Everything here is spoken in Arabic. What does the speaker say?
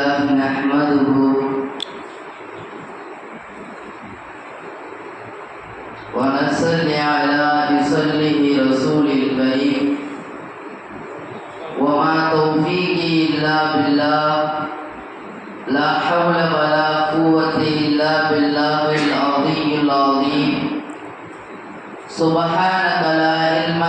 لله نحمده ونصلي على رسوله رسول الكريم وما توفيقي إلا بالله لا حول ولا قوة إلا بالله العظيم سبحانك لا علم